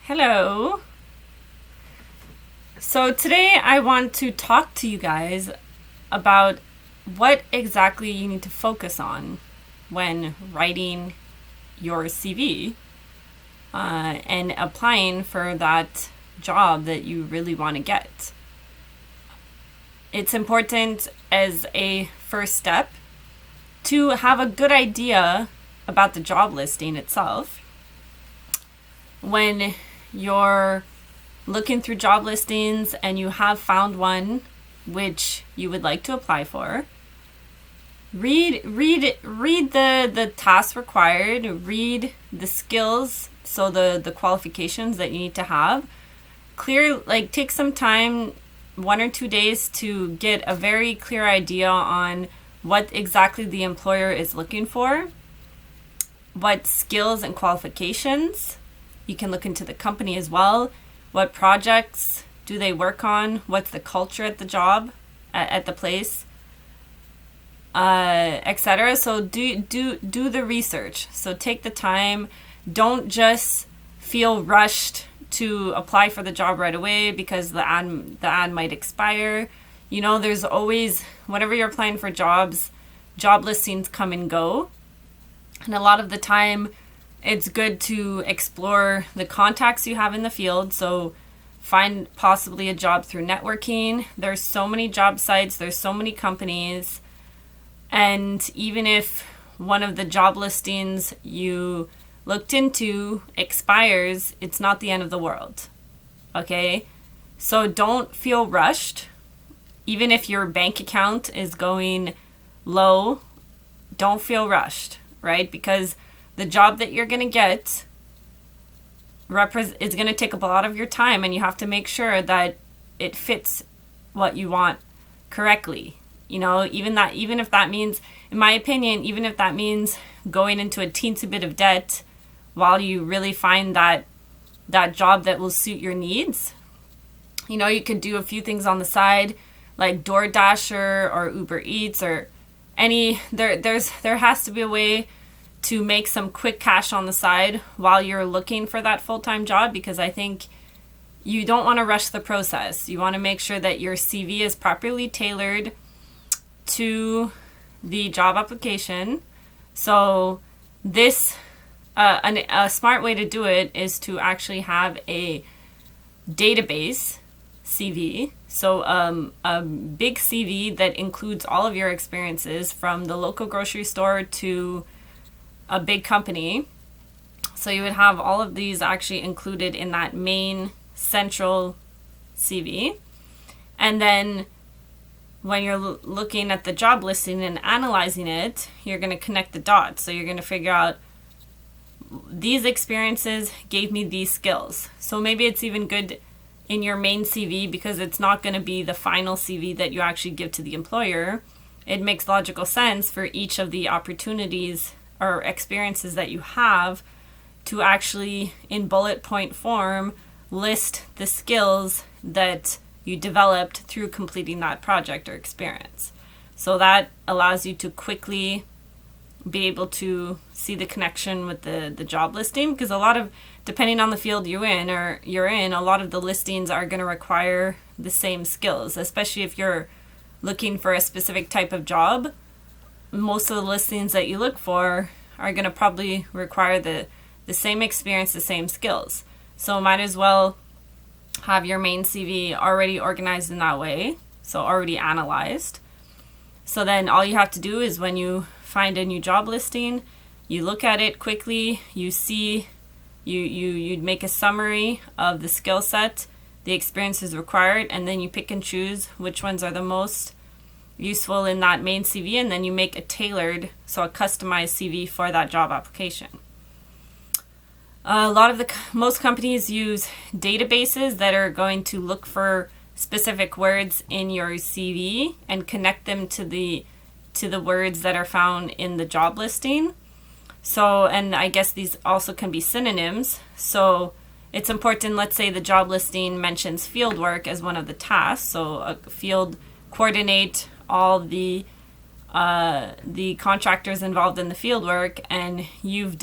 Hello. So today I want to talk to you guys about what exactly you need to focus on when writing your CV and applying for that job that you really want to get. It's important as a first step to have a good idea about the job listing itself. When you're looking through job listings and you have found one which you would like to apply for, read the tasks required, read the skills, so the qualifications that you need to have. Take some time, 1 or 2 days, to get a very clear idea on what exactly the employer is looking for, what skills and qualifications. You can look into the company as well. What projects do they work on? What's the culture at the job, at the place, etc. So do the research. So take the time. Don't just feel rushed to apply for the job right away because the ad might expire. You know, there's always, whenever you're applying for jobs, job listings come and go. And a lot of the time, it's good to explore the contacts you have in the field. So find possibly a job through networking. There's so many job sites, there's so many companies. And even if one of the job listings you looked into expires, it's not the end of the world. Okay? So don't feel rushed. Even if your bank account is going low, don't feel rushed, right? Because the job that you're going to get is going to take up a lot of your time, and you have to make sure that it fits what you want correctly. You know, even if that means, in my opinion, even if that means going into a teensy bit of debt while you really find that job that will suit your needs. You know, you could do a few things on the side, like DoorDasher or Uber Eats or there has to be a way to make some quick cash on the side while you're looking for that full-time job, because I think you don't want to rush the process. You want to make sure that your CV is properly tailored to the job application. So this, a smart way to do it is to actually have a database CV. So a big CV that includes all of your experiences from the local grocery store to a big company. So you would have all of these actually included in that main central CV. And then when you're looking at the job listing and analyzing it, you're going to connect the dots. So you're going to figure out, these experiences gave me these skills. So maybe it's even good in your main CV, because it's not going to be the final CV that you actually give to the employer. It makes logical sense for each of the opportunities or experiences that you have to actually, in bullet point form, list the skills that you developed through completing that project or experience. So that allows you to quickly be able to see the connection with the job listing, because depending on the field you're in, a lot of the listings are going to require the same skills, especially if you're looking for a specific type of job. Most of the listings that you look for are going to probably require the same experience, the same skills. So might as well have your main CV already organized in that way, so already analyzed. So then all you have to do is, when you find a new job listing, you look at it quickly, you see, you'd make a summary of the skill set, the experiences required, and then you pick and choose which ones are the most useful in that main CV, and then you make a tailored, so a customized CV for that job application. Most companies use databases that are going to look for specific words in your CV and connect them to the words that are found in the job listing. So, and I guess these also can be synonyms. So it's important, let's say the job listing mentions field work as one of the tasks. So a field coordinate all the contractors involved in the field work, and you've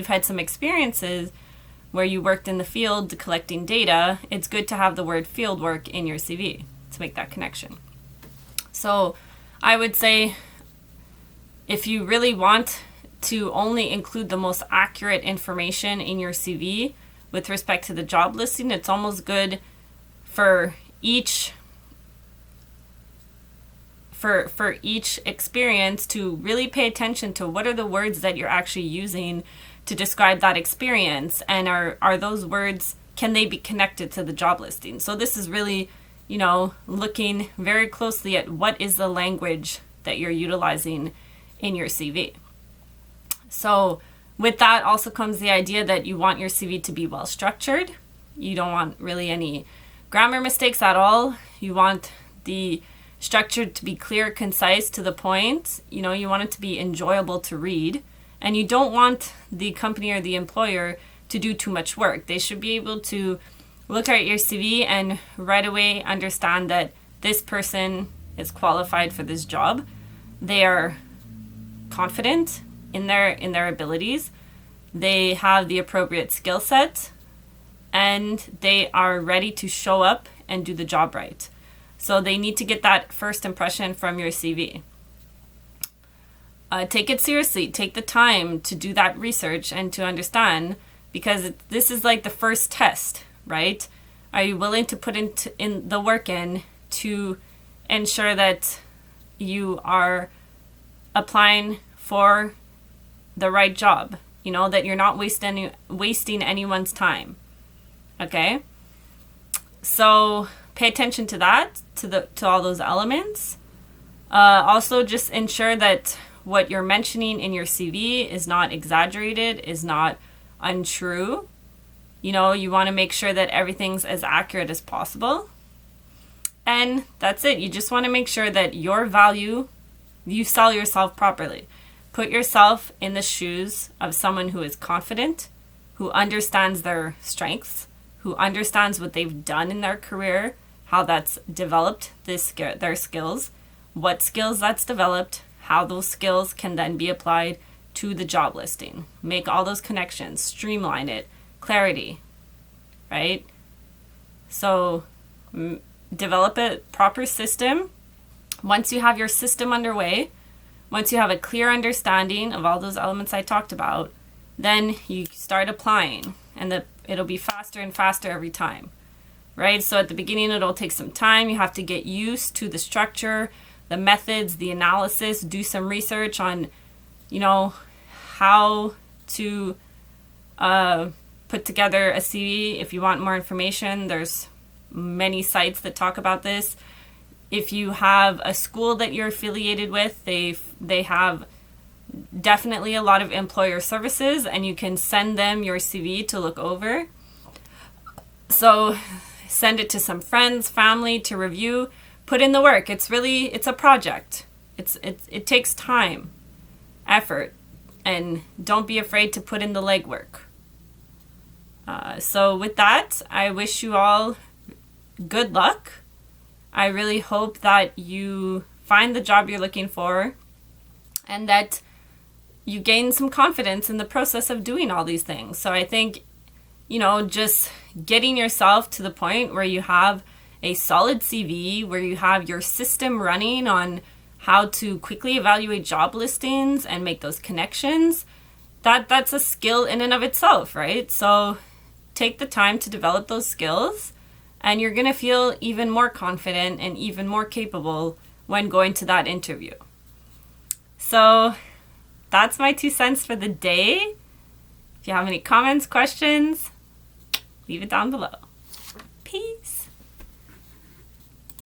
had some experiences where you worked in the field collecting data, it's good to have the word fieldwork in your CV to make that connection. So I would say if you really want to only include the most accurate information in your CV with respect to the job listing, it's almost good for each experience to really pay attention to what are the words that you're actually using to describe that experience, and are those words, can they be connected to the job listing? So this is really, looking very closely at what is the language that you're utilizing in your CV. So with that also comes the idea that you want your CV to be well structured. You don't want really any grammar mistakes at all. You want the structure to be clear, concise, to the point. You want it to be enjoyable to read. And you don't want the company or the employer to do too much work. They should be able to look at your CV and right away understand that this person is qualified for this job. They are confident in their abilities. They have the appropriate skill set, and they are ready to show up and do the job right. So they need to get that first impression from your CV. Take it seriously. Take the time to do that research and to understand, because this is like the first test, right? Are you willing to put in the work in to ensure that you are applying for the right job? That you're not wasting anyone's time. Okay? So pay attention to that, to all those elements. Also, just ensure that what you're mentioning in your CV is not exaggerated, is not untrue. You want to make sure that everything's as accurate as possible. And that's it. You just want to make sure that your value, you sell yourself properly. Put yourself in the shoes of someone who is confident, who understands their strengths, who understands what they've done in their career, how that's developed their skills, what skills that's developed, how those skills can then be applied to the job listing. Make all those connections, streamline it, clarity, right? So develop a proper system. Once you have your system underway, once you have a clear understanding of all those elements I talked about, then you start applying, and it'll be faster and faster every time, right? So at the beginning, it'll take some time. You have to get used to the structure, the methods, the analysis, do some research on, how to put together a CV. If you want more information, there's many sites that talk about this. If you have a school that you're affiliated with, they have definitely a lot of employer services, and you can send them your CV to look over. So send it to some friends, family to review. Put in the work. It's a project. It takes time, effort, and don't be afraid to put in the legwork. So with that, I wish you all good luck. I really hope that you find the job you're looking for, and that you gain some confidence in the process of doing all these things. So I think, just getting yourself to the point where you have a solid CV, where you have your system running on how to quickly evaluate job listings and make those connections, that's a skill in and of itself, right? So take the time to develop those skills, and you're going to feel even more confident and even more capable when going to that interview. So that's my 2 cents for the day. If you have any comments, questions, leave it down below. Peace.